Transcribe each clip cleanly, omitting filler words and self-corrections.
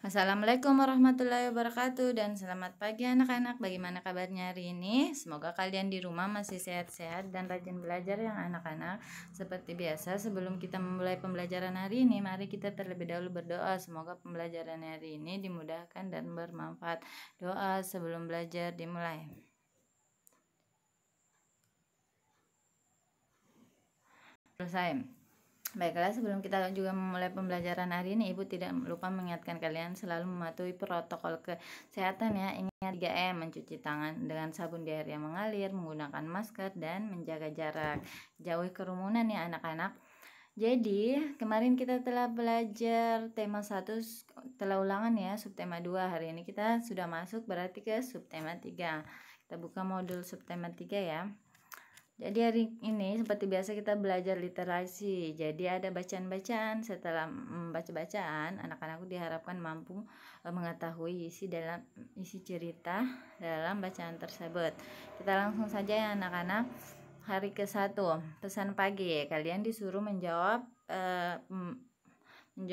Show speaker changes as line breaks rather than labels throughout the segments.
Assalamualaikum warahmatullahi wabarakatuh dan selamat pagi anak-anak. Bagaimana kabarnya hari ini? Semoga kalian di rumah masih sehat-sehat dan rajin belajar ya anak-anak. Seperti biasa, sebelum kita memulai pembelajaran hari ini, mari kita terlebih dahulu berdoa. Semoga pembelajaran hari ini dimudahkan dan bermanfaat. Doa sebelum belajar dimulai. Selesai. Baiklah, sebelum kita juga memulai pembelajaran hari ini, Ibu tidak lupa mengingatkan kalian selalu mematuhi protokol kesehatan ya. Ingat 3M, mencuci tangan dengan sabun di air yang mengalir, menggunakan masker, dan menjaga jarak. Jauhi kerumunan ya anak-anak. Jadi, kemarin kita telah belajar tema 1, telah ulangan ya, subtema 2. Hari ini kita sudah masuk berarti ke subtema 3. Kita buka modul subtema 3 ya. Jadi hari ini seperti biasa kita belajar literasi. Jadi ada bacaan-bacaan. Setelah membaca bacaan, anak-anak diharapkan mampu mengetahui isi cerita dalam bacaan tersebut. Kita langsung saja ya anak-anak. Hari ke-1, pesan pagi. Kalian disuruh menjawab 2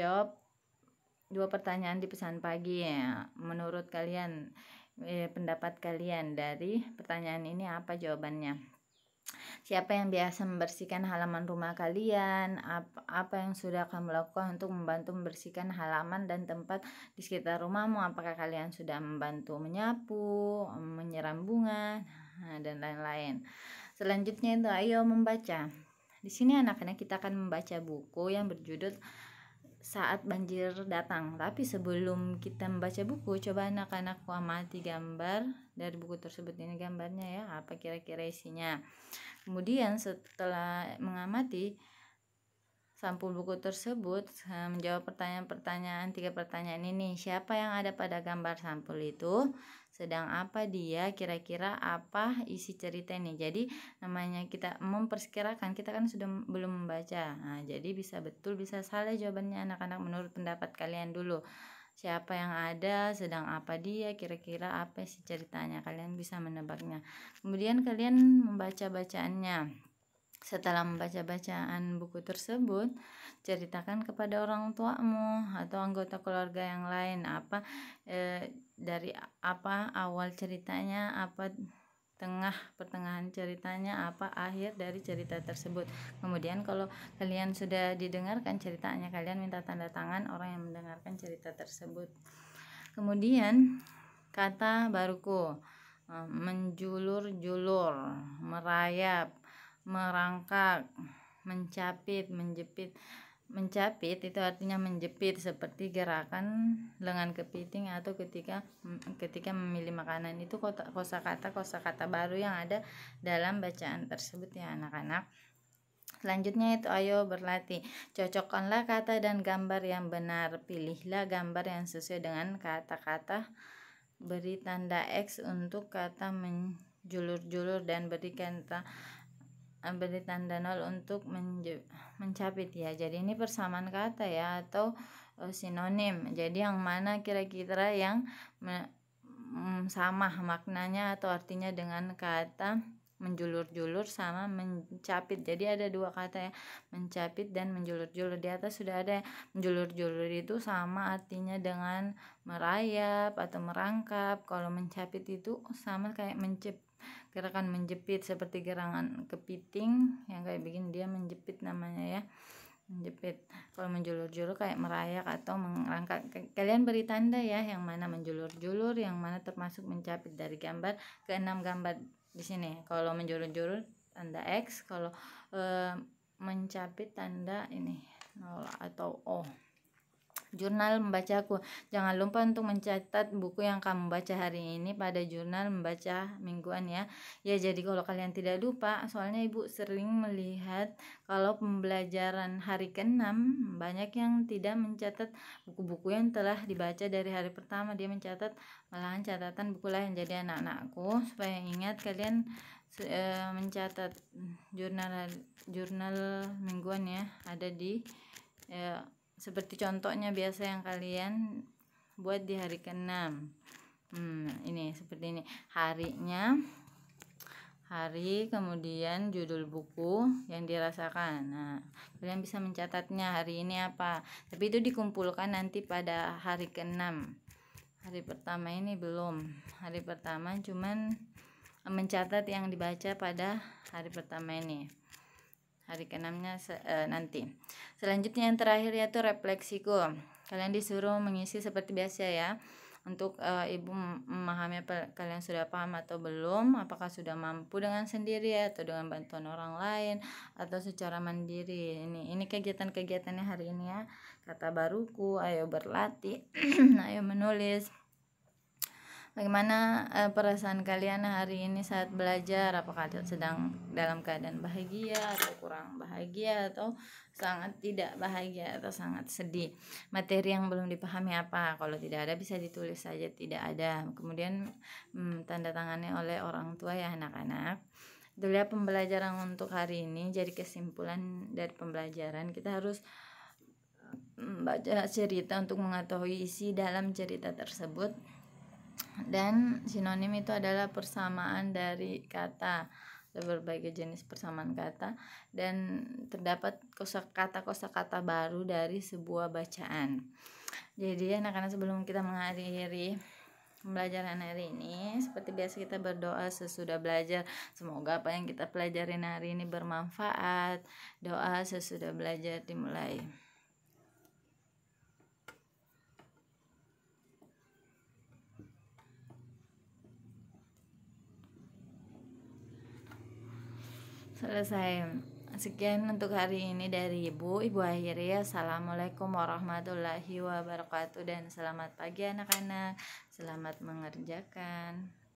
pertanyaan di pesan pagi ya. Menurut kalian, pendapat kalian dari pertanyaan ini apa jawabannya? Siapa yang biasa membersihkan halaman rumah kalian? Apa yang sudah kamu lakukan untuk membantu membersihkan halaman dan tempat di sekitar rumahmu? Apakah kalian sudah membantu menyapu, menyiram bunga, dan lain-lain? Selanjutnya itu ayo membaca. Di sini anak-anak kita akan membaca buku yang berjudul Saat Banjir Datang. Tapi sebelum kita membaca buku, coba anak-anak amati gambar dari buku tersebut. Ini gambarnya ya, apa kira-kira isinya. Kemudian setelah mengamati sampul buku tersebut, menjawab pertanyaan-pertanyaan 3 pertanyaan ini. Siapa yang ada pada gambar sampul itu? Sedang apa dia? Kira-kira apa isi cerita ini? Jadi namanya kita memperkirakan, kita kan sudah belum membaca. Nah, jadi bisa betul bisa salah jawabannya anak-anak menurut pendapat kalian dulu. Siapa yang ada, sedang apa dia, kira-kira apa sih ceritanya, kalian bisa menebaknya. Kemudian kalian membaca bacaannya. Setelah membaca bacaan buku tersebut, ceritakan kepada orang tuamu atau anggota keluarga yang lain dari apa awal ceritanya, apa pertengahan ceritanya, apa akhir dari cerita tersebut. Kemudian kalau kalian sudah didengarkan ceritanya, kalian minta tanda tangan orang yang mendengarkan cerita tersebut. Kemudian kata baruku, menjulur-julur, merayap, merangkak, mencapit, menjepit. Mencapit itu artinya menjepit, seperti gerakan lengan kepiting atau ketika memilih makanan. Itu kosakata baru yang ada dalam bacaan tersebut ya anak-anak. Selanjutnya itu ayo berlatih. Cocokkanlah kata dan gambar yang benar. Pilihlah gambar yang sesuai dengan kata-kata. Beri tanda X untuk kata menjulur-julur dan beri tanda 0 untuk mencapit ya. Jadi ini persamaan kata ya atau sinonim. Jadi yang mana kira-kira yang sama maknanya atau artinya dengan kata menjulur-julur sama mencapit. Jadi ada 2 kata ya, mencapit dan menjulur-julur. Di atas sudah ada menjulur-julur itu sama artinya dengan merayap atau merangkap. Kalau mencapit itu sama kayak gerakan menjepit, seperti gerakan kepiting yang kayak bikin dia menjepit namanya ya, menjepit. Kalau menjulur-julur kayak merayap atau merangkak. Kalian beri tanda ya yang mana menjulur-julur, yang mana termasuk mencapit dari gambar ke-6 gambar di sini. Kalau menjulur-julur tanda X, kalau mencapit tanda ini 0 atau O. Jurnal membacaku. Jangan lupa untuk mencatat buku yang kamu baca hari ini pada jurnal membaca mingguan ya. Ya, jadi kalau kalian tidak lupa, soalnya Ibu sering melihat kalau pembelajaran hari ke-6 banyak yang tidak mencatat buku-buku yang telah dibaca dari hari pertama. Dia mencatat malahan catatan buku lain. Jadi anak-anakku, supaya ingat, kalian mencatat jurnal mingguan ya, ada di seperti contohnya biasa yang kalian buat di hari ke-6. Ini seperti ini. Harinya hari, kemudian judul buku yang dirasakan. Nah, kalian bisa mencatatnya hari ini apa. Tapi itu dikumpulkan nanti pada hari ke-6. Hari pertama ini belum. Hari pertama cuman mencatat yang dibaca pada hari pertama ini. Hari ke-6-nya nanti. Selanjutnya yang terakhir yaitu refleksiku. Kalian disuruh mengisi seperti biasa ya. Untuk ibu memahami apa kalian sudah paham atau belum, apakah sudah mampu dengan sendiri atau dengan bantuan orang lain atau secara mandiri. Ini kegiatan-kegiatannya hari ini ya. Kata baruku, ayo berlatih, ayo menulis. Bagaimana perasaan kalian hari ini saat belajar? Apakah sedang dalam keadaan bahagia atau kurang bahagia atau sangat tidak bahagia atau sangat sedih? Materi yang belum dipahami apa? Kalau tidak ada bisa ditulis saja tidak ada. Kemudian tanda tangannya oleh orang tua ya anak-anak. Dulu ya pembelajaran untuk hari ini. Jadi kesimpulan dari pembelajaran kita harus baca cerita untuk mengetahui isi dalam cerita tersebut. Dan sinonim itu adalah persamaan dari kata, ada berbagai jenis persamaan kata dan terdapat kosakata baru dari sebuah bacaan. Jadi anak-anak sebelum kita mengakhiri pembelajaran hari ini, seperti biasa kita berdoa sesudah belajar. Semoga apa yang kita pelajarin hari ini bermanfaat. Doa sesudah belajar dimulai. Selesai. Sekian untuk hari ini dari Ibu akhiri. Assalamualaikum warahmatullahi wabarakatuh dan selamat pagi anak-anak. Selamat mengerjakan.